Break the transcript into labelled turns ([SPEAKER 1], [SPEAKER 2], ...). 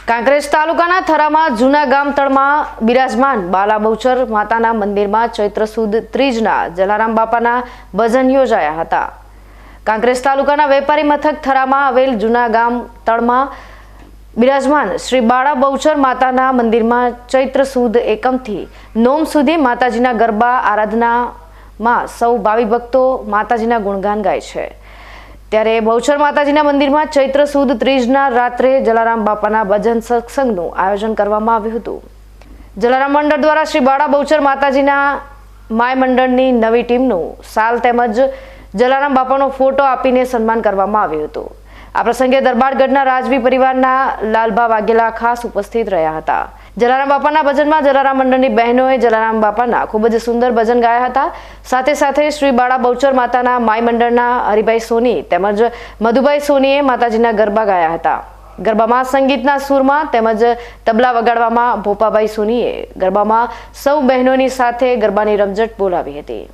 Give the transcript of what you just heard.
[SPEAKER 1] કાંકરેજ તાલુકાના થરામાં જૂના ગામ તળમાં બિરાજમાન બાલા બહુચર માતાના મંદિરમાં ચૈત્ર સુદ ત્રીજના જલારામ બાપાના ભજન યોજાયા હતા। કાંકરેજ તાલુકાના વેપારી મથક થરામાં આવેલ જૂના ગામ તળમાં બિરાજમાન શ્રી બાળા બહુચર માતાના મંદિરમાં ચૈત્ર સુદ એકમથી નોમ સુધી માતાજીના ગરબા આરાધનામાં સૌ ભાવિ ભક્તો માતાજીના ગુણગાન ગાય છે। ત્યારે બહુચર માતાજીના મંદિરમાં ચૈત્ર સુદ ત્રીજના રાત્રે જલારામ બાપાના ભજન સત્સંગનું આયોજન કરવામાં આવ્યું હતું। જલારામ મંડળ દ્વારા શ્રી બાળા બહુચર માતાજીના માય મંડળની નવી ટીમનું સાલ તેમજ જલારામ બાપાનો ફોટો આપીને સન્માન કરવામાં આવ્યું હતું। આ પ્રસંગે દરબારગઢના રાજવી પરિવારના લાલભા વાઘેલા ખાસ ઉપસ્થિત રહ્યા હતા। જલારામ બાપાના ભજનમાં જલારામ મંડળની બહેનોએ જલારામ બાપાના ખૂબ જ સુંદર ભજન ગાયા હતા। સાથે સાથે શ્રી બાળા બહુચર માતાના માય મંડળના હરિભાઈ સોની તેમજ મધુભાઈ સોનીએ માતાજીના ગરબા ગાયા હતા। ગરબામાં સંગીતના સૂરમાં તેમજ તબલા વગાડવામાં ભોપાભાઈ સોનીએ ગરબામાં સૌ બહેનોની સાથે ગરબાની રમઝટ બોલાવી હતી।